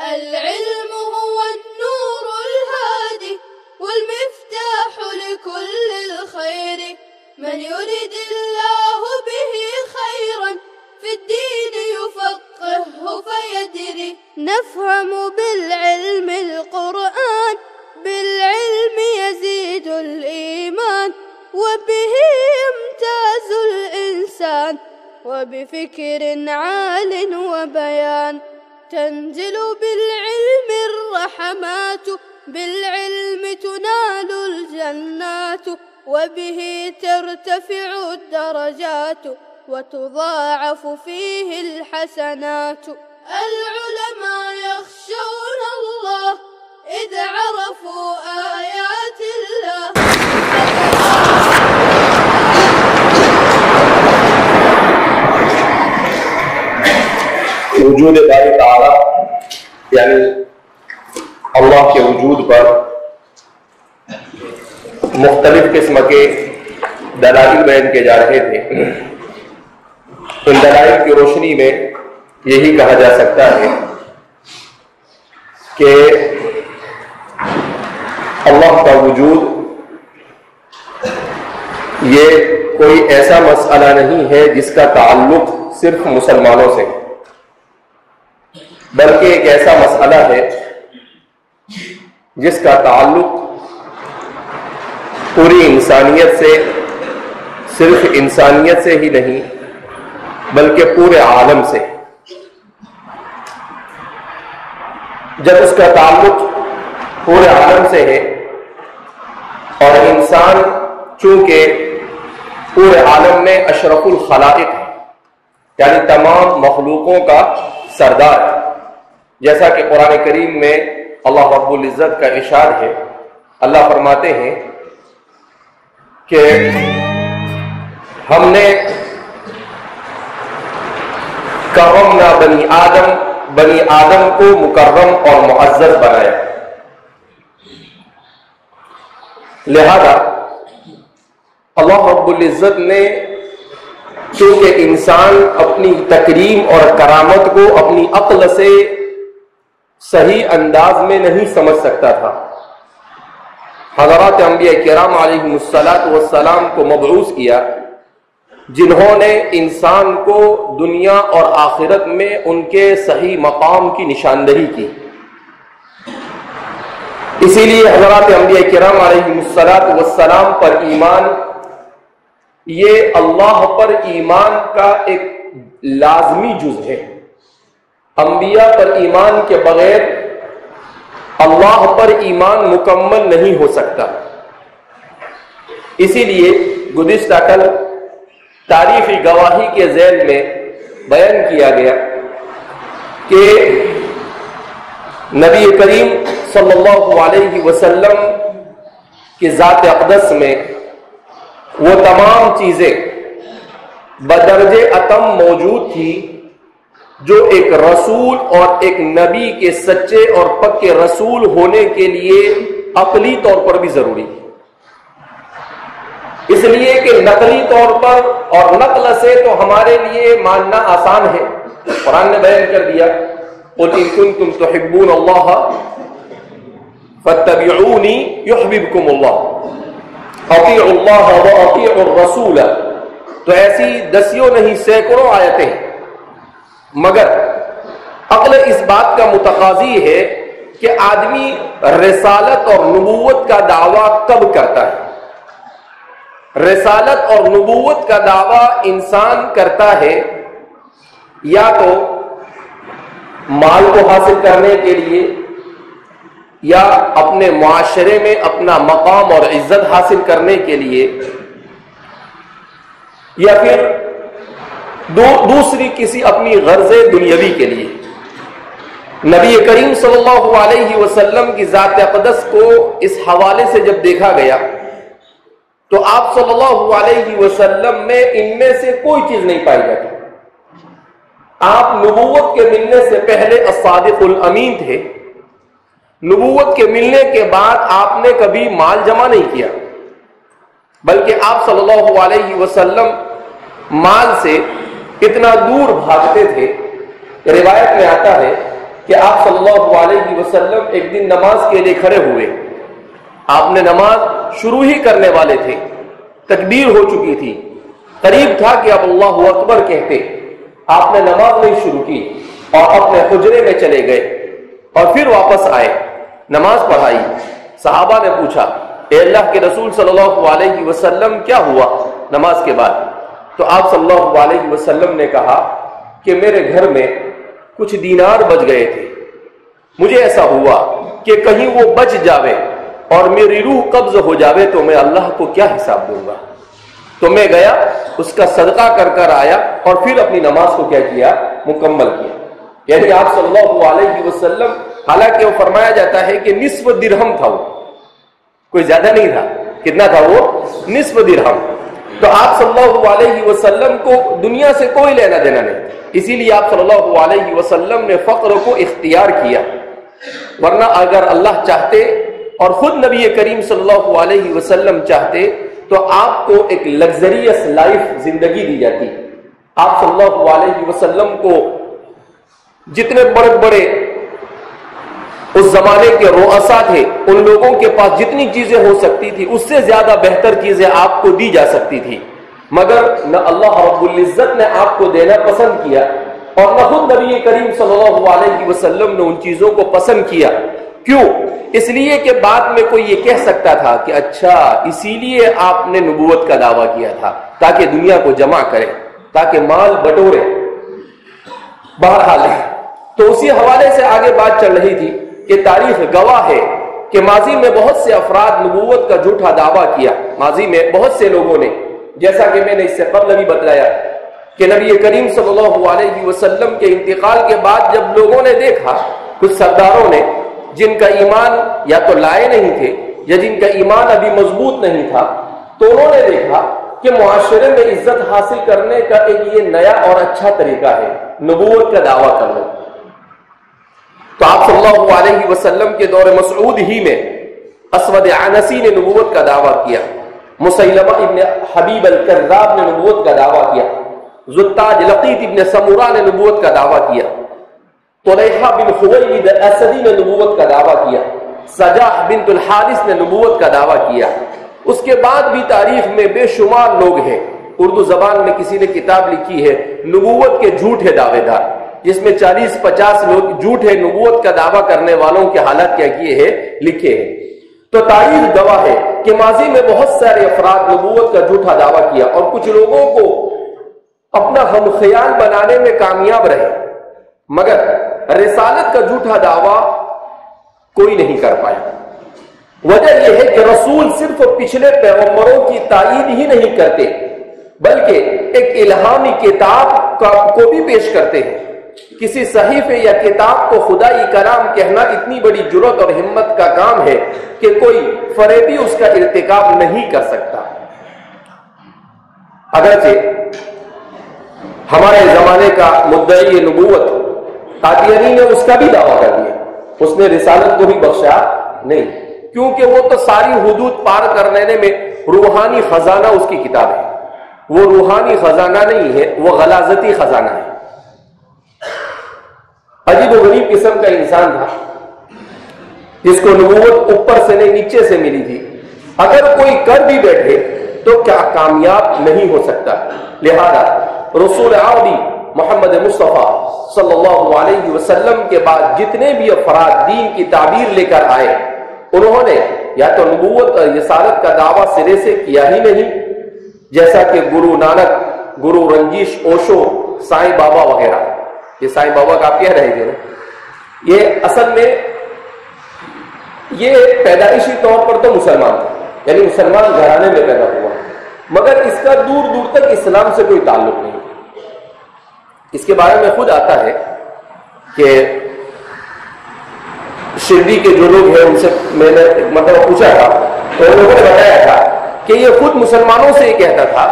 العلم هو النور الهادي والمفتاح لكل الخير، من يرد الله به خيرا في الدين يفقهه فيدري. نفهم بالعلم القرآن، بالعلم يزيد الإيمان، وبه يمتاز الإنسان، وبفكر عال وبيان. تنزل بالعلم الرحمات، بالعلم تنال الجنات، وبه ترتفع الدرجات، وتضاعف فيه الحسنات. العلماء يخشون الله إذ عرفوا آيات الله. وجود باری تعالی یعنی اللہ کے وجود پر مختلف قسم کے دلائل بیان کیے جا رہے تھے. ان دلائل کی روشنی میں یہی کہا جا سکتا ہے کہ اللہ کا وجود یہ کوئی ایسا مسئلہ نہیں ہے جس کا تعلق صرف مسلمانوں سے، بلکہ ایک ایسا مسئلہ ہے جس کا تعلق پوری انسانیت سے، صرف انسانیت سے ہی نہیں بلکہ پورے عالم سے. جب اس کا تعلق پورے عالم سے ہے اور انسان چونکہ پورے عالم میں اشرف الخلائق ہے، یعنی تمام مخلوقوں کا سردار ہے، جیسا کہ قرآن کریم میں اللہ رب العزت کا ارشاد ہے. اللہ فرماتے ہیں کہ ہم نے کرمنا بنی آدم کو مکرم اور معزز بنایا. لہذا اللہ رب العزت نے چونکہ انسان اپنی تکریم اور کرامت کو اپنی عقل سے صحیح انداز میں نہیں سمجھ سکتا تھا، حضرات انبیاء کرام علیہم السلام کو مبعوث کیا، جنہوں نے انسان کو دنیا اور آخرت میں ان کے صحیح مقام کی نشاندہی کی. اسی لیے حضرات انبیاء کرام علیہم السلام پر ایمان یہ اللہ پر ایمان کا ایک لازمی جز ہے. انبیاء پر ایمان کے بغیر اللہ پر ایمان مکمل نہیں ہو سکتا. اسی لیے گزشتہ کل تاریخی گواہی کے ذیل میں بیان کیا گیا کہ نبی کریم صلی اللہ علیہ وسلم کی ذات اقدس میں وہ تمام چیزیں بدرج اتم موجود تھی جو ایک رسول اور ایک نبی کے سچے اور پکے رسول ہونے کے لیے عقلی طور پر بھی ضروری ہے. اس لیے کہ نقلی طور پر اور نقل سے تو ہمارے لیے ماننا آسان ہے. قرآن نے بیان کر دیا قُلْ إِن كُنتُمْ تُحِبُّونَ اللَّهَ فَاتَّبِعُونِي يُحْبِبْكُمُ اللَّهُ أَطِيعُوا اللَّهَ وَأَطِيعُوا الرَّسُولَ. تو ایسی دسیوں نہیں سینکڑوں آیتیں، مگر عقل اس بات کا متقاضی ہے کہ آدمی رسالت اور نبوت کا دعویٰ کب کرتا ہے. رسالت اور نبوت کا دعویٰ انسان کرتا ہے یا تو مال کو حاصل کرنے کے لیے، یا اپنے معاشرے میں اپنا مقام اور عزت حاصل کرنے کے لیے، یا پھر دوسری کسی اپنی غرض دنیاوی کے لیے. نبی کریم صلی اللہ علیہ وسلم کی ذات اقدس کو اس حوالے سے جب دیکھا گیا تو آپ صلی اللہ علیہ وسلم میں ان میں سے کوئی چیز نہیں پائی جاتی. آپ نبوت کے ملنے سے پہلے الصادق الامین تھے. نبوت کے ملنے کے بعد آپ نے کبھی مال جمع نہیں کیا، بلکہ آپ صلی اللہ علیہ وسلم مال سے اتنا دور بھاگتے تھے. روایت میں آتا ہے کہ آپ صلی اللہ علیہ وسلم ایک دن نماز کے لیے کھڑے ہوئے. آپ نے نماز شروع ہی کرنے والے تھے، تکبیر ہو چکی تھی، قریب تھا کہ اب اللہ اکبر کہتے. آپ نے نماز نہیں شروع کی اور اپنے حجرے میں چلے گئے اور پھر واپس آئے، نماز پڑھائی. صحابہ نے پوچھا اے اللہ کے رسول صلی اللہ علیہ وسلم کیا ہوا نماز کے بعد؟ تو آپ صلی اللہ علیہ وسلم نے کہا کہ میرے گھر میں کچھ دینار بچ گئے تھے، مجھے ایسا ہوا کہ کہیں وہ بچ جاوے اور میری روح قبض ہو جاوے تو میں اللہ کو کیا حساب دوں گا. تو میں گیا، اس کا صدقہ کر کر آیا اور پھر اپنی نماز کو کیا کیا؟ مکمل کیا. یعنی آپ صلی اللہ علیہ وسلم، حالانکہ وہ فرمایا جاتا ہے کہ نصف درہم تھا، وہ کوئی زیادہ نہیں تھا. کتنا تھا وہ؟ نصف درہم. تو آپ صلی اللہ علیہ وسلم کو دنیا سے کوئی لینا دینا نہیں، اسی لیے آپ صلی اللہ علیہ وسلم نے فقر کو اختیار کیا. ورنہ اگر اللہ چاہتے اور خود نبی کریم صلی اللہ علیہ وسلم چاہتے تو آپ کو ایک لگزریس لائف زندگی دی جاتی. آپ صلی اللہ علیہ وسلم کو جتنے بڑے بڑے اس زمانے کے رؤسا تھے، ان لوگوں کے پاس جتنی چیزیں ہو سکتی تھی اس سے زیادہ بہتر چیزیں آپ کو دی جا سکتی تھی، مگر نہ اللہ رب العزت نے آپ کو دینا پسند کیا اور نہ خود نبی کریم صلی اللہ علیہ وسلم نے ان چیزوں کو پسند کیا. کیوں؟ اس لیے کہ بعد میں کوئی یہ کہہ سکتا تھا کہ اچھا اسی لیے آپ نے نبوت کا دعویٰ کیا تھا تاکہ دنیا کو جمع کرے، تاکہ مال بٹورے. بہرحال تو اسی حوالے سے آگے بات چل رہی تھی کہ تاریخ گواہ ہے کہ ماضی میں بہت سے افراد نبوت کا جھوٹا دعویٰ کیا. ماضی میں بہت سے لوگوں نے، جیسا کہ میں نے اس سے قبل بھی بتلایا کہ نبی کریم صلی اللہ علیہ وسلم کے انتقال کے بعد جب لوگوں نے دیکھا، کچھ سرداروں نے جن کا ایمان یا تو لائے نہیں تھے یا جن کا ایمان ابھی مضبوط نہیں تھا، تو انہوں نے دیکھا کہ معاشرے میں عزت حاصل کرنے کا ایک یہ نیا اور اچھا طریقہ ہے، نبوت کا دعویٰ کر لو. تو آپ صلی اللہ علیہ وسلم کے دور مسعود ہی میں اسود عنسی نے نبوت کا دعویٰ کیا، مسیلمہ ابن حبیب الکذاب نے نبوت کا دعویٰ کیا، زتاج لقیط ابن سمورہ نے نبوت کا دعویٰ کیا، طلیحہ بن خویلد اسدی نے نبوت کا دعویٰ کیا، سجاح بنت الحارث نے نبوت کا دعویٰ کیا. اس کے بعد بھی تاریخ میں بے شمار لوگ ہیں. اردو زبان میں کسی نے کتاب لکھی ہے نبوت کے جھوٹے دعوے دار، جس میں 40-50 لوگ جھوٹے نبوت کا دعویٰ کرنے والوں کے حالات کیا کیے ہیں، لکھے ہیں. تو تاریخ گواہ ہے کہ ماضی میں بہت سارے افراد نبوت کا جھوٹا دعویٰ کیا اور کچھ لوگوں کو اپنا ہم خیال بنانے میں کامیاب رہے، مگر رسالت کا جھوٹا دعویٰ کوئی نہیں کر پایا. وجہ یہ ہے کہ رسول صرف پچھلے پیغمبروں کی تائید ہی نہیں کرتے بلکہ ایک الہامی کتاب کو بھی پیش کرتے ہیں. کسی صحیفے یا کتاب کو خدائی کلام کہنا اتنی بڑی جرات اور ہمت کا کام ہے کہ کوئی فریبی اس کا ارتکاب نہیں کر سکتا. اگرچہ ہمارے زمانے کا مدعی نبوت قادیانی نے اس کا بھی دعویٰ کر دیا، اس نے رسالت کو بھی بخشا نہیں، کیونکہ وہ تو ساری حدود پار کرنے میں روحانی خزانہ اس کی کتاب ہے. وہ روحانی خزانہ نہیں ہے، وہ غلاظتی خزانہ ہے. عجیب و غریب قسم کا انسان تھا جس کو نبوت اوپر سے نہیں نیچے سے ملی تھی. اگر کوئی کر بھی بیٹھے تو کیا کامیاب نہیں ہو سکتا. لہذا رسول عربی محمد مصطفیٰ صلی اللہ علیہ وسلم کے بعد جتنے بھی افراد دین کی تعبیر لے کر آئے، انہوں نے یا تو نبوت اور رسالت کا دعویٰ سرے سے کیا ہی نہیں، جیسا کہ گرو نانک، گرو رنجیش اوشو، سائیں بابا وغیرہ. یہ سائیں بابا کا آپ کہہ رہے تھے نا، یہ اصل میں یہ پیدائشی طور پر تو مسلمان تھا، یعنی مسلمان گھرانے میں پیدا ہوا، مگر اس کا دور دور تک اسلام سے کوئی تعلق نہیں. اس کے بارے میں خود آتا ہے کہ شرڈی کے جو لوگ ہیں ان سے میں نے مطلب پوچھا تھا تو ان لوگوں نے بتایا تھا کہ یہ خود مسلمانوں سے یہ کہتا تھا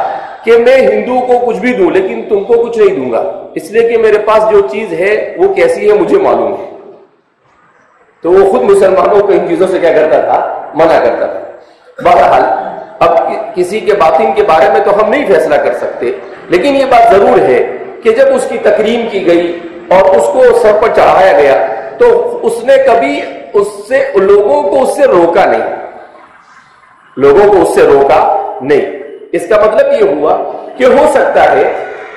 کہ میں ہندو کو کچھ بھی دوں لیکن تم کو کچھ نہیں دوں گا، اس لیے کہ میرے پاس جو چیز ہے وہ کیسی ہے مجھے معلوم ہے. تو وہ خود مسلمانوں کو ان چیزوں سے کیا کرتا تھا، منع کرتا تھا. بہرحال اب کسی کے باطن کے بارے میں تو ہم نہیں فیصلہ کر سکتے، لیکن یہ بات ضرور ہے کہ جب اس کی تکریم کی گئی اور اس کو سر پر چڑھایا گیا تو اس نے کبھی لوگوں کو اس سے روکا نہیں، لوگوں کو اس سے روکا نہیں۔ اس کا مطلب یہ ہوا کہ ہو سکتا ہے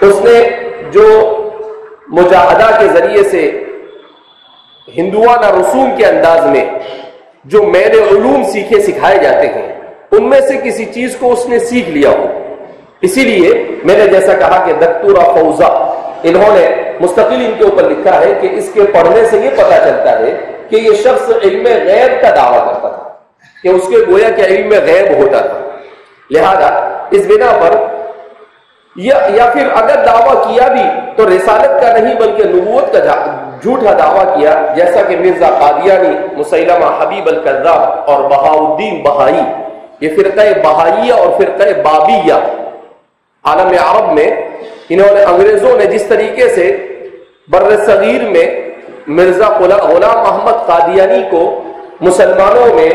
اس نے جو مجاہدہ کے ذریعے سے ہندوانہ رسوم کے انداز میں جو میل علوم سیکھے سکھائے جاتے ہیں ان میں سے کسی چیز کو اس نے سیکھ لیا ہو۔ اسی لیے میں نے جیسا کہا کہ دکتورہ فوزہ انہوں نے مستقل ان کے اوپر لکھا ہے کہ اس کے پڑھنے سے یہ پتا چلتا ہے کہ یہ شخص علم غیب کا دعویٰ کرتا تھا، کہ اس کے گویا کہ علم غیب ہوتا تھا۔ لہذا اس بنا پر یا پھر اگر دعویٰ کیا بھی تو رسالت کا نہیں بلکہ نبوت کا جھوٹا دعویٰ کیا، جیسا کہ مرزا قادیانی، مسیلمہ حبیب الکذاب اور بہاؤالدین بہائی، یہ فرقہ بہائیہ اور فرقہ بابیہ عالم عرب میں انہوں نے انگریزوں نے جس طریقے سے بر صغیر میں مرزا غلام محمد قادیانی کو مسلمانوں میں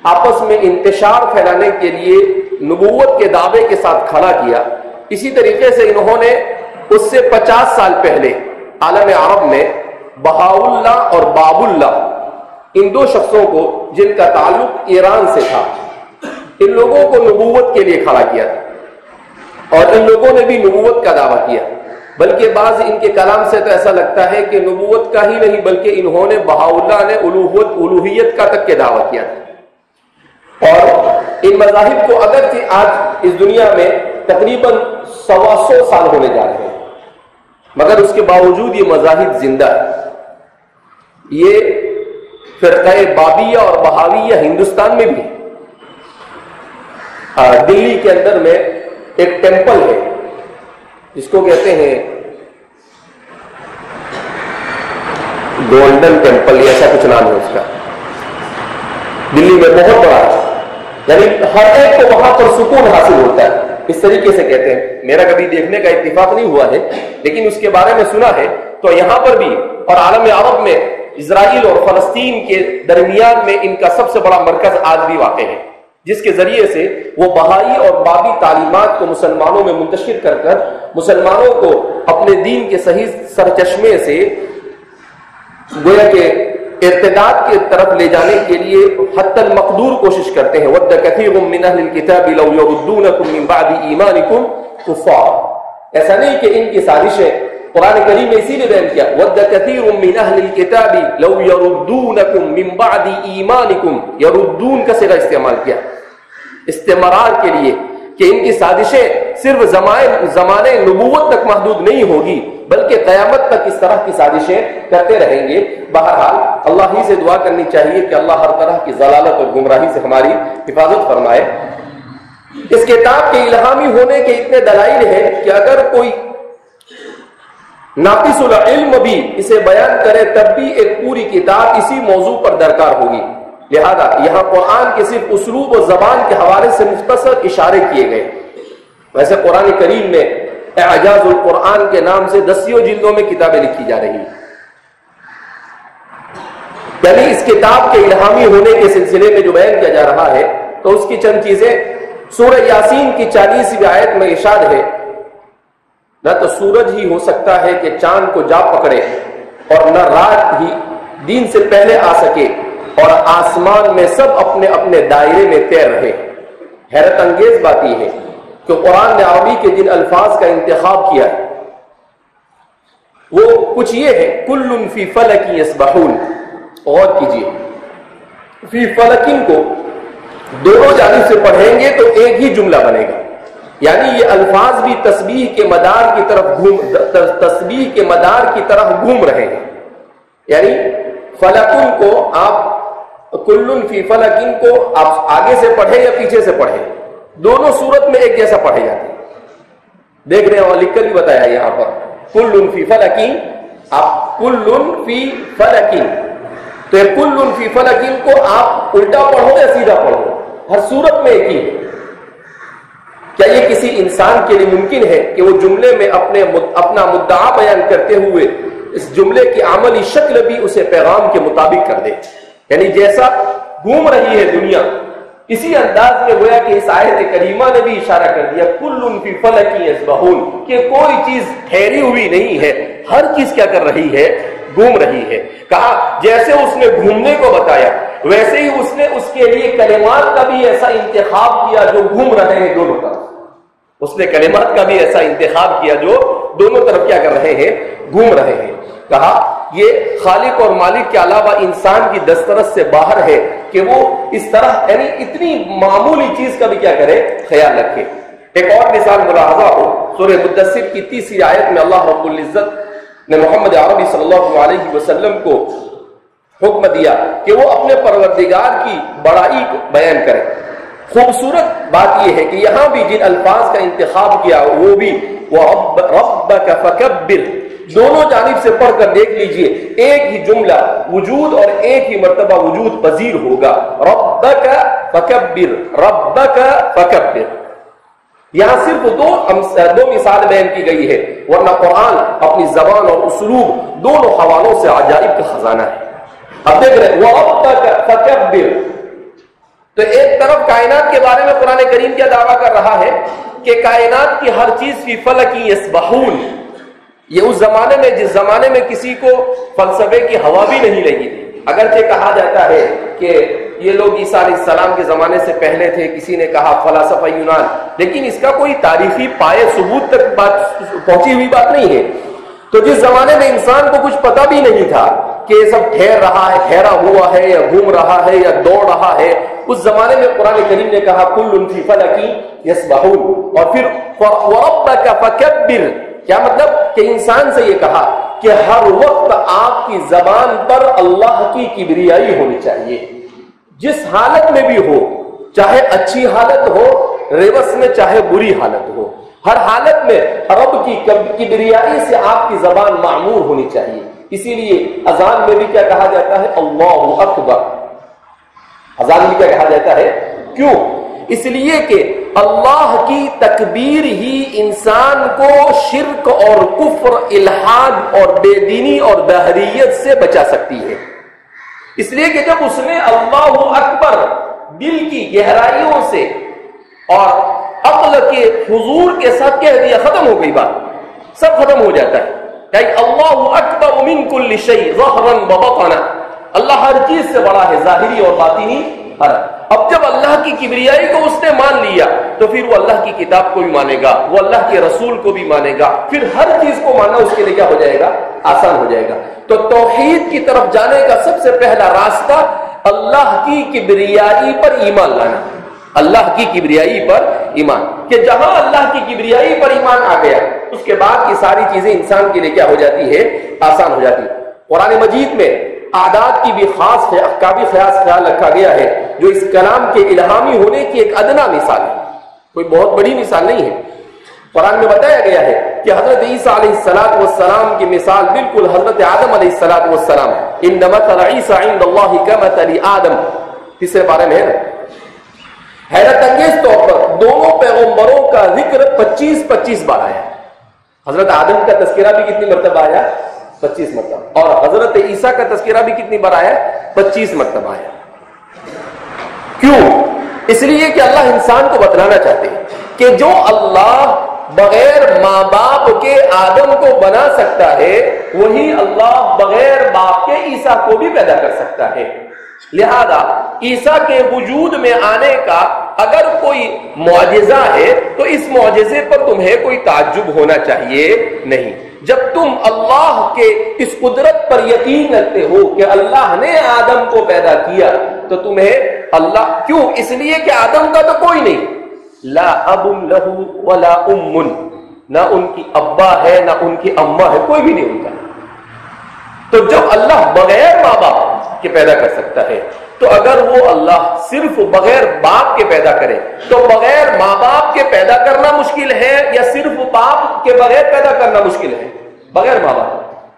آپس میں انتشار پھیلانے کے لیے نبوت کے دعوے کے ساتھ کھڑا کیا، اسی طریقے سے انہوں نے اس سے 50 سال پہلے عالم عرب میں بہاؤاللہ اور باب اللہ، ان دو شخصوں کو جن کا تعلق ایران سے تھا، ان لوگوں کو نبوت کے لیے کھڑا کیا اور ان لوگوں نے بھی نبوت کا دعویٰ کیا، بلکہ بعض ان کے کلام سے تو ایسا لگتا ہے کہ نبوت کا ہی نہیں بلکہ انہوں نے بہاؤاللہ نے الوہیت کا تک کے دعویٰ کیا تھا۔ اور ان مذاہب کو اگرچہ آج اس دنیا میں تقریباً 125 سال ہونے جا رہے ہیں، مگر اس کے باوجود یہ مذاہب زندہ ہے۔ یہ فرقہ بابیہ اور بہاویہ ہندوستان میں بھی، دلی کے اندر میں ایک ٹیمپل ہے جس کو کہتے ہیں گولڈن ٹیمپل، ایسا کچھ نام ہے اس کا، دلی میں بہت بڑا ہے، یعنی ہر ایک کو وہاں پر سکون حاصل ہوتا ہے، اس طریقے سے کہتے ہیں۔ میرا کبھی دیکھنے کا اتفاق نہیں ہوا ہے لیکن اس کے بارے میں سنا ہے۔ تو یہاں پر بھی اور عالم عرب میں اسرائیل اور فلسطین کے درمیان میں ان کا سب سے بڑا مرکز آج بھی واقع ہے، جس کے ذریعے سے وہ بہائی اور بابی تعلیمات کو مسلمانوں میں منتشر کر کر مسلمانوں کو اپنے دین کے صحیح سرچشمے سے گویا کہ ارتداد کی طرف لے جانے کے لیے حتی المقدور کوشش کرتے ہیں۔ وَدَّ كَثِيرٌ مِّنْ أَهْلِ الْكِتَابِ لَوْ يَرُدُّونَكُم مِّن بَعْدِ إِيمَانِكُمْ كُفَّارًا، ایسا نہیں کہ ان کی سازشیں، قرآن کریم نے اسی لیے بیان کیا وَدَّ كَثِيرٌ مِّنْ أَهْلِ الْكِتَابِ لَوْ يَرُدُّونَكُم مِّن بَعْدِ إِيمَانِكُمْ، يَرُدُّون کا صيغہ استعمال کیا استمرار کے لیے، کہ ان کی سازشیں صرف زمانے نبوت تک محدود نہیں ہوگی بلکہ قیامت تک اس طرح کی سازشیں کرتے رہیں گے۔ بہرحال اللہ ہی سے دعا کرنی چاہیے کہ اللہ ہر طرح کی ضلالت اور گمراہی سے ہماری حفاظت فرمائے۔ اس کتاب کے الہامی ہونے کے اتنے دلائل ہیں کہ اگر کوئی ناقص العلم بھی اسے بیان کرے تب بھی ایک پوری کتاب اسی موضوع پر درکار ہوگی۔ لہذا یہاں قرآن کے صرف اسلوب و زبان کے حوالے سے مختصر اشارے کیے گئے، ویسے قرآن کریم میں اعجاز القرآن کے نام سے 10 جلدوں میں کتابیں لکھی جا رہی ہیں، یعنی اس کتاب کے الہامی ہونے کے سلسلے میں جو بیان کیا جا رہا ہے تو اس کی چند چیزیں سورہ یاسین کی 40ویں آیت میں ارشاد ہے، نہ تو سورج ہی ہو سکتا ہے کہ چاند کو جا پکڑے اور نہ رات ہی دن سے پہلے آ سکے اور آسمان میں سب اپنے اپنے دائرے میں تیر رہے۔ حیرت انگیز بات یہ ہے کہ قرآن نے عربی کے جن الفاظ کا انتخاب کیا ہے وہ کچھ یہ ہے، کل فی فلک یسبحون، غور کیجیے، فی فلکن کو دونوں جانب سے پڑھیں گے تو ایک ہی جملہ بنے گا، یعنی یہ الفاظ بھی تسبیح کے مدار کی طرح گھوم رہے ہیں، یعنی فلکن کو آپ کلن فی فلکن کو آپ آگے سے پڑھیں یا پیچھے سے پڑھیں، دونوں صورت میں ایک جیسا پڑھے جاتے ہیں۔ دیکھ رہے ہیں اور لکھ کر بھی بتایا یہاں پر کلن فی فلکن، آپ کلن فی فلکن، تو یہ کلن فی فلکن کو آپ الٹا پڑھو یا سیدھا پڑھو، ہر صورت میں ایک ہی ہے۔ کیا یہ کسی انسان کے لیے ممکن ہے کہ وہ جملے میں اپنا مدعا بیان کرتے ہوئے اس جملے کی عملی شکل بھی اسے پیغام کے مطابق کر دے؟ یعنی جیسا گھوم رہی ہے دنیا اسی انداز میں گویا کہ اس آیت کریمہ نے بھی اشارہ کر دیا کل فی فلک یسبحون، کہ کوئی چیز ٹھہری ہوئی نہیں ہے، ہر چیز کیا کر رہی ہے؟ گھوم رہی ہے۔ کہا جیسے اس نے گھومنے کو بتایا ویسے ہی اس نے اس کے لیے کلمات کا بھی ایسا انتخاب کیا جو گھوم رہے ہیں دونوں طرف. اس نے کلمات کا بھی ایسا انتخاب کیا جو دونوں طرف کیا کر رہے ہیں, گھوم رہے ہیں. کہا یہ خالق اور مالک کے علاوہ انسان کی دسترس سے باہر ہے کہ وہ اس طرح یعنی اتنی معمولی چیز کا بھی کیا کرے, خیال رکھے. ایک اور مثال ملاحظہ ہو, سورہ مدثر کی 30 آیت میں اللہ رب العزت نے محمد عربی صلی اللہ علیہ وسلم کو حکم دیا کہ وہ اپنے پروردگار کی بڑائی کو بیان کرے. خوبصورت بات یہ ہے کہ یہاں بھی جن الفاظ کا انتخاب کیا وہ بھی وَرَبَّكَ فَكَبِّرْ, دونوں جانب سے پڑھ کر دیکھ لیجئے ایک ہی جملہ وجود اور ایک ہی مرتبہ وجود پذیر ہوگا. رَبَّكَ فَكَبِّرْ, رَبَّكَ فَكَبِّرْ. یہاں صرف دو مثال بیان کی گئی ہے, ورنہ قرآن اپنی زبان اور اسلوب دونوں حوالوں سے عجائب کا خزانہ ہے. اب دیکھ رہے وَرَبَّكَ فَكَبِّرْ, تو ایک طرف کائنات کے بارے میں قرآن کریم کیا دعویٰ کر رہا ہے کہ کائنات کی ہر چیز فی فلک یسبحون. یہ اس زمانے میں جس زمانے میں کسی کو فلسفے کی ہوا بھی نہیں لگی تھی. اگرچہ کہا جاتا ہے کہ یہ لوگ عیسیٰ علیہ السلام کے زمانے سے پہلے تھے, کسی نے کہا فلاسفہ یونان, لیکن اس کا کوئی تاریخی پائے ثبوت تک پہنچی ہوئی بات نہیں ہے. تو جس زمانے میں انسان کو کچھ پتہ بھی نہیں تھا کہ یہ سب ٹھہر رہا ہے, ٹھہرا ہوا ہے یا گھوم رہا ہے یا دوڑ رہا ہے, اس زمانے میں قرآن کریم نے کہا کل فی فلک یسبحون. اور پھر وَرَبَّكَ فَكَبِّرْ, کیا مطلب کہ انسان سے یہ کہا کہ ہر وقت آپ کی زبان پر اللہ کی کبریائی ہونی چاہیے, جس حالت میں بھی ہو, چاہے اچھی حالت ہو ریوس میں, چاہے بری حالت ہو, ہر حالت میں رب کی کبریائی سے آپ کی زبان معمور ہونی چاہیے. اسی لیے اذان میں بھی کیا کہا جاتا ہے, اللہ اکبر. اذان میں کیا کہا جاتا ہے, کیوں؟ اس لیے کہ اللہ کی تکبیر ہی انسان کو شرک اور کفر, الحاد اور بے دینی اور دہریت سے بچا سکتی ہے. اس لیے کہ جب اس نے اللہ اکبر دل کی گہرائیوں سے اور عقل کے حضور کے ساتھ کہہ دیا, ختم ہو گئی بات, سب ختم ہو جاتا ہے. اللہ اکبر من کل شیء ظاہرا وباطنا, اللہ ہر چیز سے بڑا ہے, ظاہری اور باطنی ہر. اب جب اللہ کی کبریائی کو اس نے مان لیا تو پھر وہ اللہ کی کتاب کو بھی مانے گا, وہ اللہ کے رسول کو بھی مانے گا, پھر ہر چیز کو ماننا اس کے لیے کیا ہو جائے گا, آسان ہو جائے گا. تو توحید کی طرف جانے کا سب سے پہلا راستہ اللہ کی کبریائی پر ایمان لانا, اللہ کی کبریائی پر ایمان, کہ جہاں اللہ کی کبریائی پر ایمان آ گیا اس کے بعد کی ساری چیزیں انسان کے لیے کیا ہو جاتی ہے, آسان ہو جاتی ہے. قرآن مجید میں اعداد کی بھی خیال رکھا گیا ہے جو اس کلام کے الہامی ہونے کی ایک ادنا مثال ہے, کوئی بہت بڑی مثال نہیں ہے. قرآن میں بتایا گیا ہے کہ حضرت عیسیٰ علیہ السلام کی مثال بالکل حضرت آدم علیہ السلام ہے. ان مثل عیسیٰ عند اللہ کمثل آدم, تیسرے بارے میں ہے. حیرت انگیز طور پر دونوں پیغمبروں کا ذکر 25 بار آیا. حضرت آدم کا تذکرہ بھی کتنی مرتبہ آیا, 25 مرتبہ, اور حضرت عیسیٰ کا تذکرہ بھی کتنی بار آیا, 25 مرتبہ آیا. کیوں؟ اس لیے کہ اللہ انسان کو بتلانا چاہتے ہیں کہ جو اللہ بغیر ماں باپ کے آدم کو بنا سکتا ہے وہی اللہ بغیر باپ کے عیسیٰ کو بھی پیدا کر سکتا ہے. لہذا عیسیٰ کے وجود میں آنے کا اگر کوئی معجزہ ہے تو اس معجزے پر تمہیں کوئی تعجب ہونا چاہیے نہیں. جب تم اللہ کے اس قدرت پر یقین رکھتے ہو کہ اللہ نے آدم کو پیدا کیا تو تمہیں اللہ, کیوں؟ اس لیے کہ آدم کا تو کوئی نہیں, لا اب لہ ولا ام, نہ ان کی ابا ہے نہ ان کی اماں ہے, کوئی بھی نہیں ان کا. تو جب اللہ بغیر ماں باپ کے پیدا کر سکتا ہے تو اگر وہ اللہ صرف بغیر باپ کے پیدا کرے تو بغیر ماں باپ کے پیدا کرنا مشکل ہے یا صرف باپ کے بغیر پیدا کرنا مشکل ہے, بغیر ماں باپ,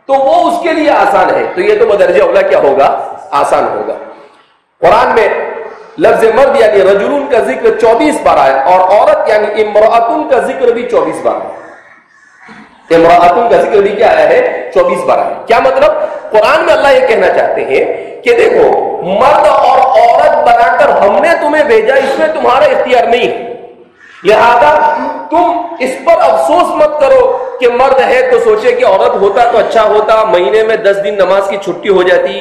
تو وہ اس کے لیے آسان ہے. تو یہ تو بدرجہ اولا کیا ہوگا, آسان ہوگا. قرآن میں لفظ مرد یعنی رجلون کا ذکر 24 بار آیا اور عورت یعنی امرأتن کا ذکر بھی 24 بار آیا. امرأتن کا ذکر بھی کیا آیا ہے, 24 بار آیا. کیا مطلب؟ قرآن میں اللہ یہ کہنا چاہتے ہیں کہ دیکھو مرد اور عورت بنا کر ہم نے تمہیں بھیجا, اس میں تمہارا اختیار نہیں ہے, لہذا تم اس پر افسوس مت کرو کہ مرد ہے تو سوچے کہ عورت ہوتا تو اچھا ہوتا، مہینے میں 10 دن نماز کی چھٹی ہو جاتی،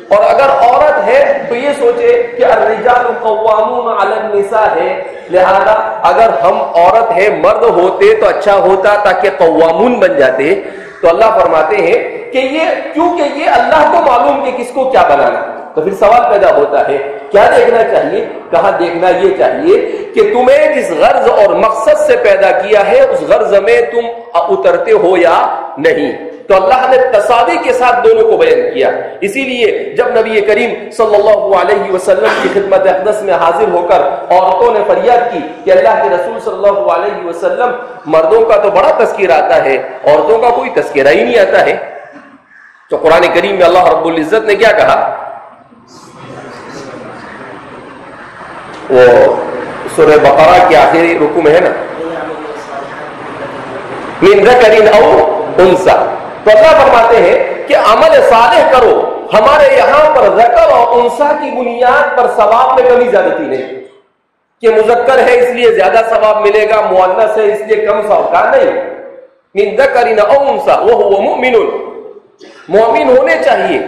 اور اگر عورت ہے تو یہ سوچے کہ الرجال قوامون علی النساء ہے، لہذا اگر ہم عورت ہے مرد ہوتے تو اچھا ہوتا تاکہ قوامون بن جاتے۔ تو اللہ فرماتے ہیں کہ کیونکہ یہ اللہ کو معلوم کہ کس کو کیا بنانا، تو پھر سوال پیدا ہوتا ہے کیا دیکھنا چاہیے؟ کہاں دیکھنا یہ چاہیے کہ تمہیں جس غرض اور مقصد سے پیدا کیا ہے اس غرض میں تم اترتے ہو یا نہیں۔ تو اللہ نے تساوی کے ساتھ دونوں کو بیان کیا۔ اسی لیے جب نبی کریم صلی اللہ علیہ وسلم کی خدمت اقدس میں حاضر ہو کر عورتوں نے فریاد کی کہ اللہ کے رسول صلی اللہ علیہ وسلم مردوں کا تو بڑا تذکرہ آتا ہے، عورتوں کا کوئی تذکرہ ہی نہیں آتا ہے، تو قرآن کریم میں اللہ رب العزت نے کیا کہا؟ وہ سورہ بقرہ کے آخری رکوع میں ہے نا، من ذکر او انثی، تو اللہ فرماتے ہیں کہ عمل صالح کرو۔ ہمارے یہاں پر ذکر اور انثی کی بنیاد پر ثواب میں کمی زیادتی نہیں کہ مذکر ہے اس لیے زیادہ ثواب ملے گا، مؤنث ہے اس لیے کم ثواب کا نہیں۔ من ذکر او انثی وهو مؤمن، مومن ہونے چاہیے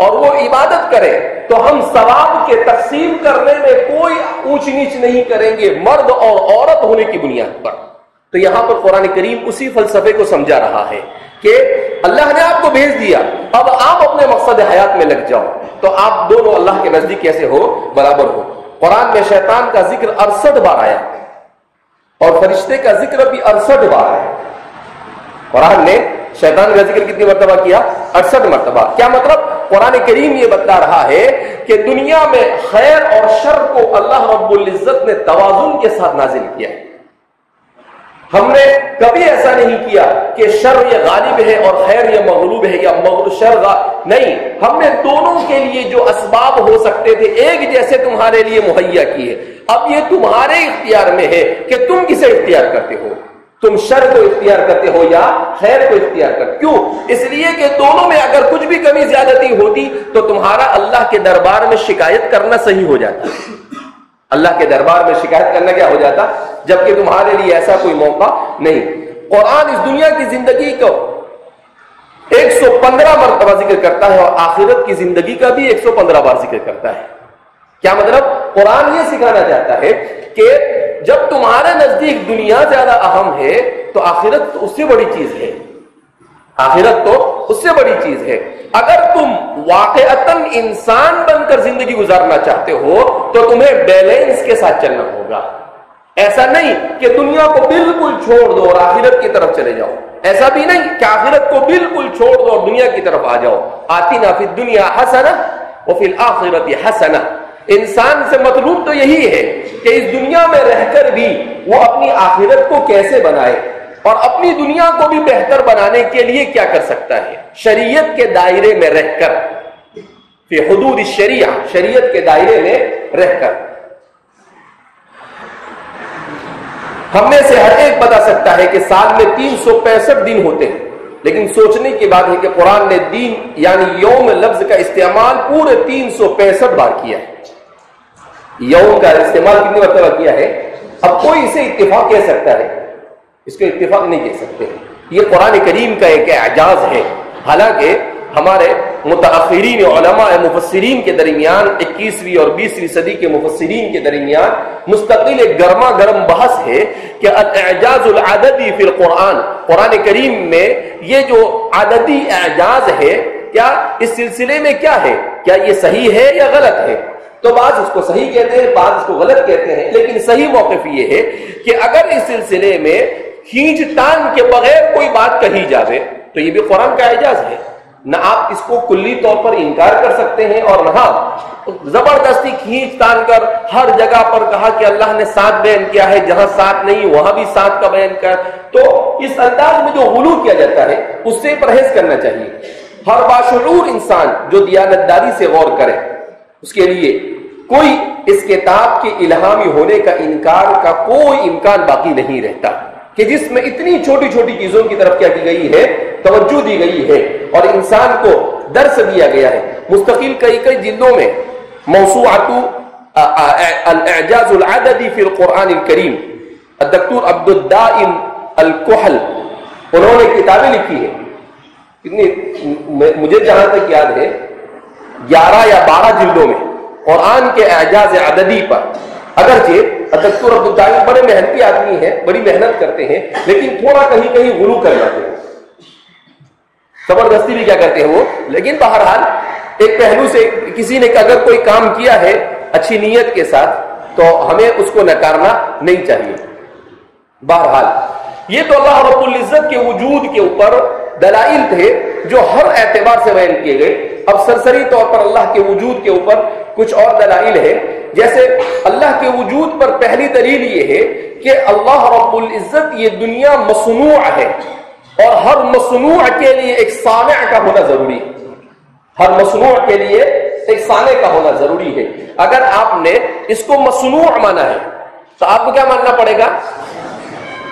اور وہ عبادت کرے، تو ہم ثواب کے تقسیم کرنے میں کوئی اونچ نیچ نہیں کریں گے مرد اور عورت ہونے کی بنیاد پر۔ تو یہاں پر قرآن کریم اسی فلسفے کو سمجھا رہا ہے کہ اللہ نے آپ کو بھیج دیا، اب آپ اپنے مقصد حیات میں لگ جاؤ، تو آپ دونوں اللہ کے نزدیک کیسے ہو؟ برابر ہو۔ قرآن میں شیطان کا ذکر 68 بار آیا اور فرشتے کا ذکر بھی 68 بار آیا۔ قرآن نے شیطان کا ذکر کتنی مرتبہ کیا؟ 68 مرتبہ۔ کیا مطلب؟ قرآن کریم یہ بتا رہا ہے کہ دنیا میں خیر اور شر کو اللہ رب العزت نے توازن کے ساتھ نازل کیا۔ ہم نے کبھی ایسا نہیں کیا کہ شر یہ غالب ہے اور خیر یہ مغلوب ہے، یا شر نہیں، ہم نے دونوں کے لیے جو اسباب ہو سکتے تھے ایک جیسے تمہارے لیے مہیا کیے۔ اب یہ تمہارے اختیار میں ہے کہ تم کسے اختیار کرتے ہو، تم شر کو اختیار کرتے ہو یا خیر کو اختیار کرتے۔ کیوں؟ اس لیے کہ دونوں میں اگر کچھ بھی کمی زیادتی ہوتی تو تمہارا اللہ کے دربار میں شکایت کرنا صحیح ہو جاتا، اللہ کے دربار میں شکایت کرنا کیا ہو جاتا، جبکہ تمہارے لیے ایسا کوئی موقع نہیں۔ قرآن اس دنیا کی زندگی کو 115 مرتبہ ذکر کرتا ہے اور آخرت کی زندگی کا بھی 115 بار ذکر کرتا ہے۔ کیا مطلب؟ قرآن یہ سکھانا چاہتا ہے کہ جب تمہارے نزدیک دنیا زیادہ اہم ہے تو آخرت تو اس سے بڑی چیز ہے، آخرت تو اس سے بڑی چیز ہے۔ اگر تم واقعتاً انسان بن کر زندگی گزارنا چاہتے ہو تو تمہیں بیلنس کے ساتھ چلنا ہوگا۔ ایسا نہیں کہ دنیا کو بالکل چھوڑ دو اور آخرت کی طرف چلے جاؤ، ایسا بھی نہیں کہ آخرت کو بالکل چھوڑ دو اور دنیا کی طرف آ جاؤ۔ آتنا فی الدنیا حسنہ وفی الآخرۃ حسنہ۔ انسان سے مطلوب تو یہی ہے کہ اس دنیا میں رہ کر بھی وہ اپنی آخرت کو کیسے بنائے اور اپنی دنیا کو بھی بہتر بنانے کے لیے کیا کر سکتا ہے، شریعت کے دائرے میں رہ کر، فی حدود الشریعہ، شریعت کے دائرے میں رہ کر۔ ہم میں سے ہر ایک بتا سکتا ہے کہ سال میں 365 دن ہوتے ہیں، لیکن سوچنے کی بات ہے کہ قرآن نے دین یعنی یوم لفظ کا استعمال پورے 365 بار کیا ہے۔ یوم کا استعمال کتنی مرتبہ کیا ہے؟ اب کوئی اسے اتفاق کہہ سکتا ہے؟ اس کو اتفاق نہیں کہہ سکتے۔ یہ قرآن کریم کا ایک اعجاز ہے۔ حالانکہ ہمارے متاخرین علماء مفسرین کے درمیان 21ویں اور 20ویں صدی کے مفسرین کے درمیان مستقل ایک گرما گرم بحث ہے کہ الاعجاز العددی فی القرآن، قرآن کریم میں یہ جو عددی اعجاز ہے کیا اس سلسلے میں کیا ہے، کیا یہ صحیح ہے یا غلط ہے؟ تو بعض اس کو صحیح کہتے ہیں، بعض اس کو غلط کہتے ہیں، لیکن صحیح موقف یہ ہے کہ اگر اس سلسلے میں کھینچ تان کے بغیر کوئی بات کہی جاوے تو یہ بھی قرآن کا اعجاز ہے۔ نہ آپ اس کو کلی طور پر انکار کر سکتے ہیں اور نہ زبردستی کھینچ تان کر ہر جگہ پر کہا کہ اللہ نے 7 بیان کیا ہے، جہاں 7 نہیں وہاں بھی 7 کا بیان کر، تو اس انداز میں جو غلو کیا جاتا ہے اس سے پرہیز کرنا چاہیے۔ ہر باشعور انسان جو دیانتداری سے غور کرے اس کے لیے کوئی اس کتاب کے الہامی ہونے کا انکار کا کوئی امکان باقی نہیں رہتا کہ جس میں اتنی چھوٹی چھوٹی چیزوں کی طرف کیا کی گئی ہے، توجہ دی گئی ہے اور انسان کو درس دیا گیا ہے۔ مستقل کئی جلدوں میں موسوعۃ الاعجاز العددی فی القرآن الکریم الدکتور عبد الدائم الکحل انہوں نے کتابیں لکھی ہیں کتنی، مجھے جہاں تک یاد ہے 11 یا 12 جلدوں میں قرآن کے اعجاز عددی پر. اگرچہ دکتور عبدالدائی بڑے محنتی آدمی ہیں، بڑی محنت کرتے ہیں، لیکن تھوڑا کہیں کہیں غلو کر جاتے ہیں، زبردستی بھی کیا کرتے ہیں وہ. لیکن بہرحال ایک پہلو سے کسی نے اگر کوئی کام کیا ہے اچھی نیت کے ساتھ تو ہمیں اس کو نکارنا نہیں چاہیے. بہرحال یہ تو اللہ رب العزت کے وجود کے اوپر دلائل تھے جو ہر اعتبار سے بیان کیے گئے. اب سرسری طور پر اللہ کے وجود کے اوپر کچھ اور دلائل ہے. جیسے اللہ کے وجود پر پہلی دلیل یہ ہے کہ اللہ رب العزت یہ دنیا مصنوع ہے، اور ہر مصنوع کے لیے ایک صانع کا ہونا ضروری ہے. ہر مصنوع کے لیے ایک صانع کا ہونا ضروری ہے. اگر آپ نے اس کو مصنوع مانا ہے تو آپ کو کیا ماننا پڑے گا؟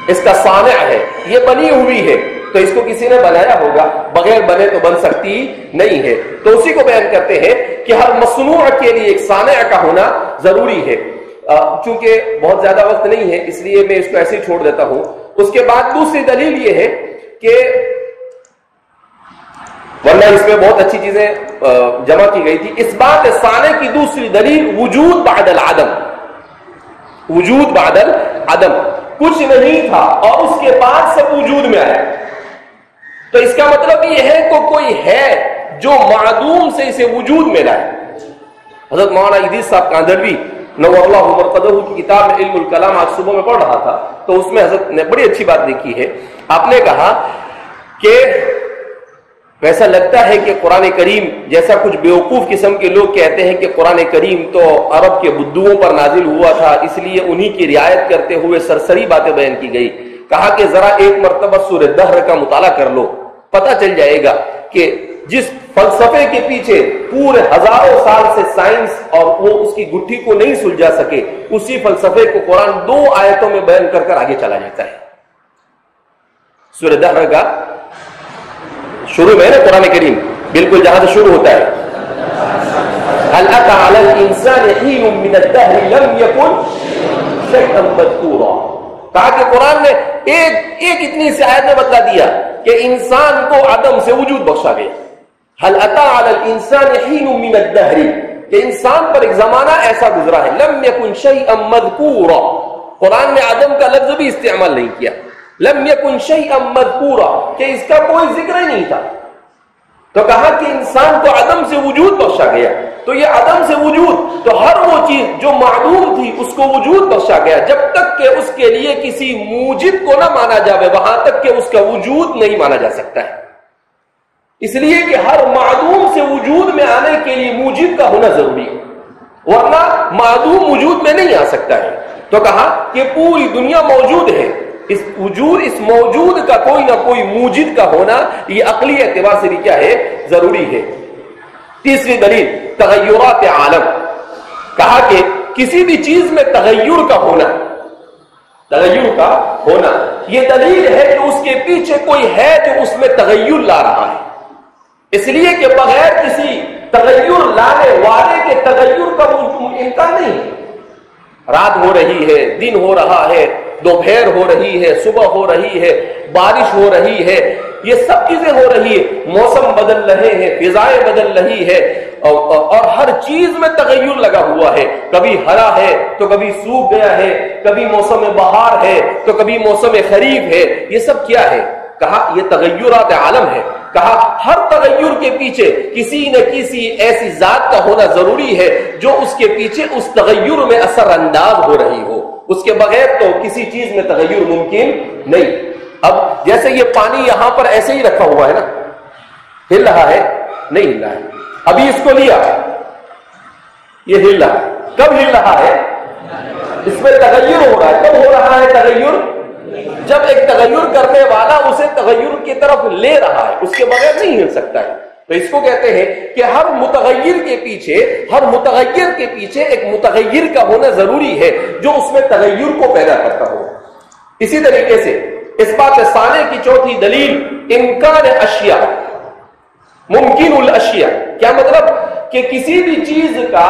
اس کا صانع ہے، یہ بنی ہوئی ہے تو اس کو کسی نے بنایا ہوگا، بغیر بنے تو بن سکتی نہیں ہے. تو اسی کو بیان کرتے ہیں کہ ہر مصنوع کے لیے ایک صانع کا ہونا ضروری ہے. چونکہ بہت زیادہ وقت نہیں ہے اس لیے میں اس کو ایسے ہی چھوڑ دیتا ہوں. اس کے بعد دوسری دلیل یہ ہے کہ ورنہ اس میں بہت اچھی چیزیں جمع کی گئی تھی. اس بات صانع کی دوسری دلیل وجود بعد العدم. وجود بعد العدم، کچھ نہیں تھا اور اس کے بعد سب وجود میں آیا. تو اس کا مطلب یہ ہے کہ کوئی ہے جو معدوم سے اسے وجود میں لائے. حضرت مولانا ادریس صاحب کاندھروی نور اللہ مرقدہ کی کتاب میں علم الکلام آج صبح میں پڑھ رہا تھا تو اس میں حضرت نے بڑی اچھی بات لکھی ہے. آپ نے کہا کہ ویسا لگتا ہے کہ قرآن کریم جیسا کچھ بیوقوف قسم کے لوگ کہتے ہیں کہ قرآن کریم تو عرب کے بدوؤں پر نازل ہوا تھا، اس لیے انہی کی رعایت کرتے ہوئے سرسری باتیں بیان کی گئی. کہا کہ ذرا ایک مرتبہ سورہ دہر کا مطالعہ کر لو، پتہ چل جائے گا کہ جس فلسفے کے پیچھے پورے ہزاروں سال سے سائنس اور وہ اس کی گٹھی کو نہیں سلجھا سکے، اسی فلسفے کو قرآن 2 آیتوں میں بیان کر کر آگے چلا جاتا ہے. سورہ دہر کا شروع میں ہے نا قرآن کریم، بالکل جہاں سے شروع ہوتا ہے هل أتى على الإنسان حين من الدهر لم يكن شيئا مذكورا. کہا کہ قرآن نے ایک اتنی سی آیت میں بتلا دیا کہ انسان کو عدم سے وجود بخشا گیا. هل أتى على الإنسان حين من الدهر، کہ انسان پر ایک زمانہ ایسا گزرا ہے. لم يكن شيئا مذكورا، قرآن نے عدم کا لفظ بھی استعمال نہیں کیا. لم يكن شيئا مذكورا، کہ اس کا کوئی ذکر ہی نہیں تھا. تو کہا کہ انسان کو عدم سے وجود بخشا گیا. تو یہ عدم سے وجود، تو ہر وہ چیز جو معدوم تھی اس کو وجود بخشا گیا. جب تک کہ اس کے لیے کسی موجد کو نہ مانا جاوے وہاں تک کہ اس کا وجود نہیں مانا جا سکتا ہے. اس لیے کہ ہر معدوم سے وجود میں آنے کے لیے موجد کا ہونا ضروری ہے، ورنہ معدوم وجود میں نہیں آ سکتا ہے. تو کہا کہ پوری دنیا موجود ہے، اس موجود کا کوئی نہ کوئی موجد کا ہونا یہ عقلی اعتبار سے بھی کیا ہے؟ ضروری ہے. تیسری دلیل تغیرات عالم. کہا کہ کسی بھی چیز میں تغیر کا ہونا یہ دلیل ہے کہ اس کے پیچھے کوئی ہے جو اس میں تغیر لا رہا ہے. اس لیے کہ بغیر کسی تغیر لانے والے کے تغیر کا امکان نہیں. رات ہو رہی ہے، دن ہو رہا ہے، دوپہر ہو رہی ہے، صبح ہو رہی ہے، بارش ہو رہی ہے، یہ سب چیزیں ہو رہی ہے. موسم بدل رہے ہیں، فضائیں بدل رہی ہے، اور ہر چیز میں تغیر لگا ہوا ہے. کبھی ہرا ہے تو کبھی سوکھ گیا ہے، کبھی موسم بہار ہے تو کبھی موسم خریف ہے. یہ سب کیا ہے؟ کہا یہ تغیرات عالم ہے. کہا ہر تغیر کے پیچھے کسی نہ کسی ایسی ذات کا ہونا ضروری ہے جو اس کے پیچھے اس تغیر میں اثر انداز ہو رہی ہو. اس کے بغیر تو کسی چیز میں تغیر ممکن نہیں. اب جیسے یہ پانی یہاں پر ایسے ہی رکھا ہوا ہے نا، ہل رہا ہے؟ نہیں ہل رہا ہے. ابھی اس کو لیا، یہ ہل رہا ہے. کب ہل رہا ہے؟ اس میں تغیر ہو رہا ہے. کب ہو رہا ہے تغیر؟ جب ایک تغیر کرنے والا اسے تغیر کی طرف لے رہا ہے، اس کے بغیر نہیں ہل سکتا ہے. تو اس کو کہتے ہیں کہ ہر متغیر کے پیچھے ایک متغیر کا ہونا ضروری ہے جو اس میں تغیر کو پیدا کرتا ہو. اسی طریقے سے اس بات ثانی کی چوتھی دلیل امکان اشیاء، ممکن الاشیاء. کیا مطلب؟ کہ کسی بھی چیز کا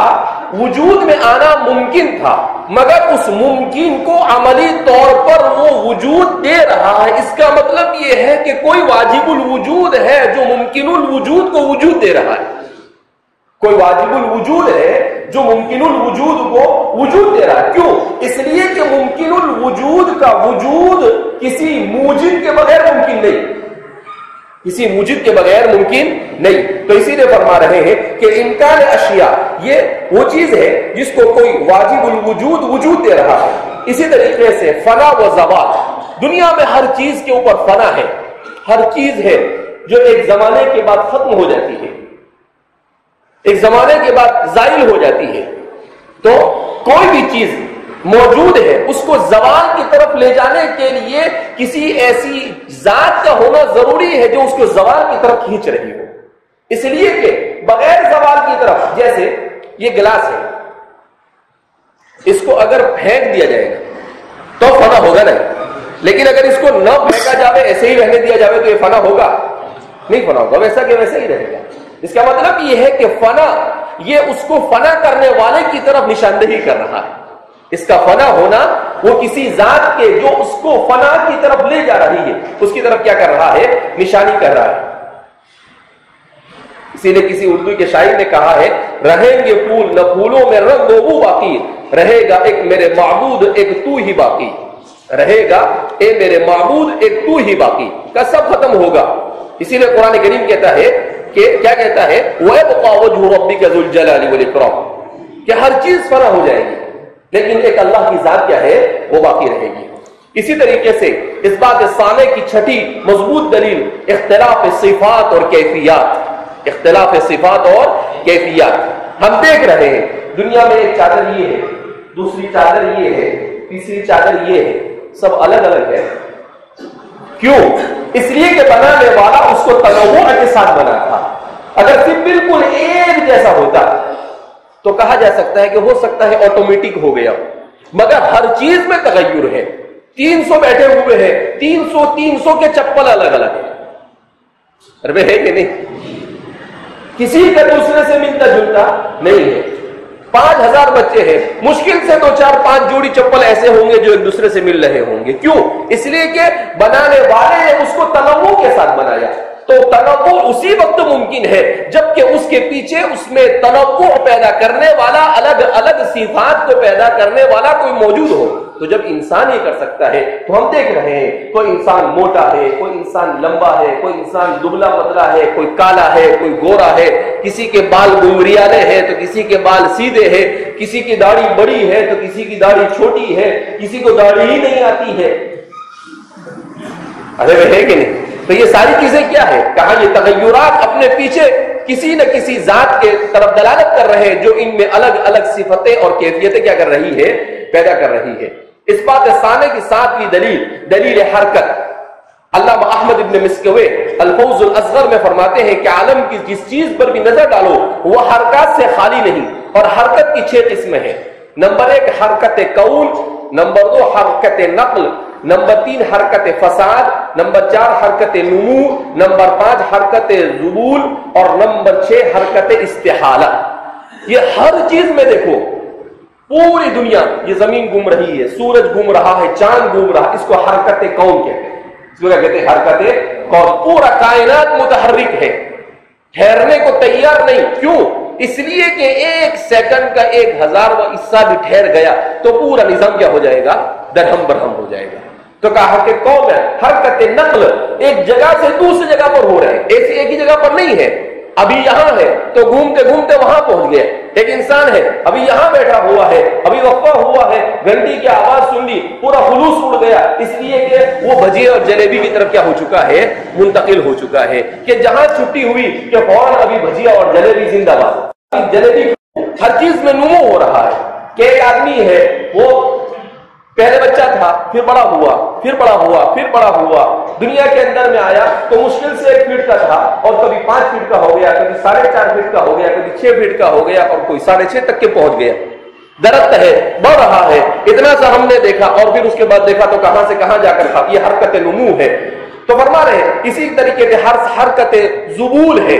وجود میں آنا ممکن تھا مگر اس ممکن کو عملی طور پر وہ وجود دے رہا ہے۔ اس کا مطلب یہ ہے کہ کوئی واجب الوجود ہے جو ممکن الوجود کو وجود دے رہا ہے، کوئی واجب الوجود ہے جو ممکن الوجود کو وجود دے رہا ہے۔ کیوں؟ اس لیے کہ ممکن الوجود کا وجود کسی موجد کے بغیر ممکن نہیں، کسی موجد کے بغیر ممکن نہیں۔ تو اسی لیے فرما رہے ہیں کہ امکان اشیاء یہ وہ چیز ہے جس کو کوئی واجب الوجود وجود دے رہا ہے۔ اسی طریقے سے فنا و زوال، دنیا میں ہر چیز کے اوپر فنا ہے، ہر چیز ہے جو ایک زمانے کے بعد ختم ہو جاتی ہے، ایک زمانے کے بعد زائل ہو جاتی ہے۔ تو کوئی بھی چیز موجود ہے اس کو زوال کی طرف لے جانے کے لیے کسی ایسی ذات کا ہونا ضروری ہے جو اس کو زوال کی طرف کھینچ رہی ہو۔ اس لیے کہ بغیر زوال کی طرف، جیسے یہ گلاس ہے، اس کو اگر پھینک دیا جائے گا تو فنا ہوگا نہیں، لیکن اگر اس کو نہ پھینکا جائے ایسے ہی رہنے دیا جائے تو یہ فنا ہوگا نہیں، فنا ہوگا ویسا کہ ویسے ہی رہے گا۔ اس کا مطلب یہ ہے کہ فنا یہ اس کو فنا کرنے والے کی طرف نشاندہی کر رہا ہے۔ اس کا فنا ہونا وہ کسی ذات کے جو اس کو فنا کی طرف لے جا رہی ہے اس کی طرف کیا کر رہا ہے؟ نشانی کر رہا ہے۔ اسی لیے کسی اردو کے شاعر نے کہا ہے، رہیں گے پھول نہ پھولوں میں رنگ و بو باقی، رہے گا ایک میرے معبود ایک تو ہی باقی، رہے گا اے میرے معبود ایک تو ہی باقی، کا سب ختم ہوگا۔ اسی لیے قرآن کریم کہتا ہے کہ کیا کہتا ہے؟ وَيَبْقَى وَجْهُ رَبِّكَ ذُو الْجَلَالِ وَالْإِكْرَامِ، کہ ہر چیز فنا ہو جائے گی لیکن ایک اللہ کی ذات کیا ہے؟ وہ باقی رہے گی۔ اسی طریقے سے اس بات ثانی کی چھٹی مضبوط دلیل اختلاف صفات اور کیفیات، اختلاف صفات اور کیفیات۔ ہم دیکھ رہے ہیں دنیا میں ایک چادر یہ ہے، دوسری چادر یہ ہے، تیسری چادر یہ ہے، سب الگ الگ ہے۔ کیوں؟ اس لیے کہ بنانے والا اس کو تنوع کے ساتھ بنا تھا۔ اگر صرف بالکل ایک جیسا ہوتا تو کہا جا سکتا ہے کہ ہو سکتا ہے آٹومیٹک ہو گیا، مگر ہر چیز میں تغیر ہے۔ 300 بیٹھے ہوئے ہیں، 300 کے چپل الگ الگ ہیں، ارے ہے کہ نہیں؟ کسی کا دوسرے سے ملتا جلتا نہیں ہے۔ 5000 بچے ہیں، مشکل سے 2-4-5 جوڑی چپل ایسے ہوں گے جو ایک دوسرے سے مل رہے ہوں گے۔ کیوں؟ اس لیے کہ بنانے والے نے اس کو تنوع کے ساتھ بنایا۔ تو تنوع اسی وقت ممکن ہے جبکہ اس کے پیچھے اس میں تنوع پیدا کرنے والا، الگ الگ صفات کو پیدا کرنے والا کوئی موجود ہو۔ تو جب انسان یہ کر سکتا ہے تو ہم دیکھ رہے ہیں کوئی انسان موٹا ہے، کوئی انسان لمبا ہے، کوئی انسان دبلا پتلا ہے، کوئی کالا ہے، کوئی گورا ہے، کسی کے بال گمریالے ہیں تو کسی کے بال سیدھے ہیں، کسی کی داڑھی بڑی ہے تو کسی کی داڑھی چھوٹی ہے، کسی کو داڑھی ہی نہیں آتی ہے۔ ارے وہ ہے کہ نہیں؟ تو یہ ساری چیزیں کیا ہے؟ کہاں یہ تغیرات اپنے پیچھے کسی نہ کسی ذات کے طرف دلالت کر رہے ہیں جو ان میں الگ الگ صفتیں اور کیفیتیں کیا کر رہی ہے؟ پیدا کر رہی ہے۔ اس بات ثانی کی 7ویں دلیل، دلیل حرکت۔ علامہ احمد ابن مسکوے الفوز الاصغر میں فرماتے ہیں کہ عالم کی جس چیز پر بھی نظر ڈالو وہ حرکات سے خالی نہیں، اور حرکت کی 6 قسمیں ہیں۔ نمبر 1 حرکت کون، نمبر 2 حرکت نقل، نمبر 3 حرکت فساد، نمبر 4 حرکت نمو، نمبر 5 حرکت ذبول، اور نمبر 6 حرکت استحالہ۔ یہ ہر چیز میں دیکھو، پوری دنیا، یہ زمین گھوم رہی ہے، سورج گھوم رہا ہے، چاند گھوم رہا ہے، اس کو حرکت کون کہتے ہیں؟ اس کو کیا کہتے ہیں؟ حرکت کون۔ پورا کائنات متحرک ہے، ٹھہرنے کو تیار نہیں۔ کیوں؟ اس لیے کہ 1 سیکنڈ کا 1000واں حصہ بھی ٹھہر گیا تو پورا نظام کیا ہو جائے گا؟ درہم برہم ہو جائے گا۔ تو کہا حرکت کون ہے؟ حرکت نقل، ایک جگہ سے دوسری جگہ پر ہو رہے ہیں، ایسی ایک ہی جگہ پر نہیں ہے۔ ابھی یہاں ہے تو گھومتے گھومتے وہاں پہنچ گئے۔ ایک انسان ہے، ابھی یہاں بیٹھا ہوا ہے، ابھی وقفہ ہوا ہے، گھنٹی کی آواز سن لی، پورا خلوص اڑ گیا، اس لیے کہ وہ بھجیے اور جلیبی کی طرف کیا ہو چکا ہے؟ منتقل ہو چکا ہے۔ کہ جہاں چھٹی ہوئی کہ فوراً ابھی بھجیا اور جلیبی زندہ باد۔ جلیبی ہر چیز میں نمو ہو رہا ہے کہ ایک آدمی ہے، وہ پہلے بچہ تھا، پھر بڑا ہوا، پھر بڑا ہوا، پھر بڑا ہوا، دنیا کے اندر میں آیا تو مشکل سے 1 فٹ کا تھا اور کبھی 5 فٹ کا ہو گیا، کبھی 4.5 فٹ کا ہو گیا، کبھی 6 فٹ کا ہو گیا، اور کوئی 6.5 تک کے پہنچ گیا۔ درخت ہے، بڑھ رہا ہے، اتنا سا ہم نے دیکھا، اور پھر اس کے بعد دیکھا تو کہاں سے کہاں جا کر تھا۔ یہ حرکت نمو ہے۔ تو فرما رہے ہیں اسی طریقے سے حرکت ذبول ہے۔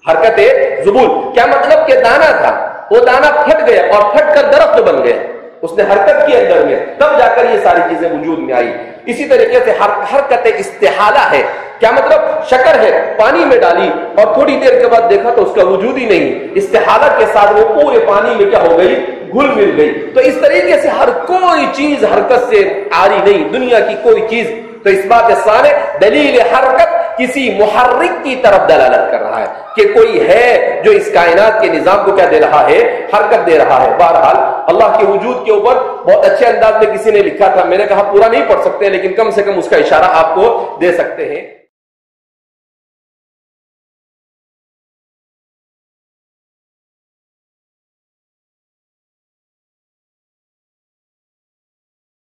حرکت ذبول کیا مطلب؟ کہ دانا تھا، وہ دانا پھٹ گیا اور پھٹ کر درخت بن گیا۔ اس نے حرکت کی اندر میں، تب جا کر یہ ساری چیزیں وجود میں آئی۔ اسی طریقے سے حرکت استحالہ ہے، کیا مطلب؟ شکر ہے پانی میں ڈالی اور تھوڑی دیر کے بعد دیکھا تو اس کا وجود ہی نہیں، استحالہ کے ساتھ وہ پورے پانی میں کیا ہو گئی؟ گھل مل گئی۔ تو اس طریقے سے ہر کوئی چیز حرکت سے عاری نہیں، دنیا کی کوئی چیز۔ تو اس بات ثانی دلیل حرکت کسی محرک کی طرف دلالت کر رہا ہے کہ کوئی ہے جو اس کائنات کے نظام کو کیا دے رہا ہے؟ حرکت دے رہا ہے۔ بہرحال اللہ کے وجود کے اوپر بہت اچھے انداز میں کسی نے لکھا تھا، میں نے کہا پورا نہیں پڑھ سکتے لیکن کم سے کم اس کا اشارہ آپ کو دے سکتے ہیں۔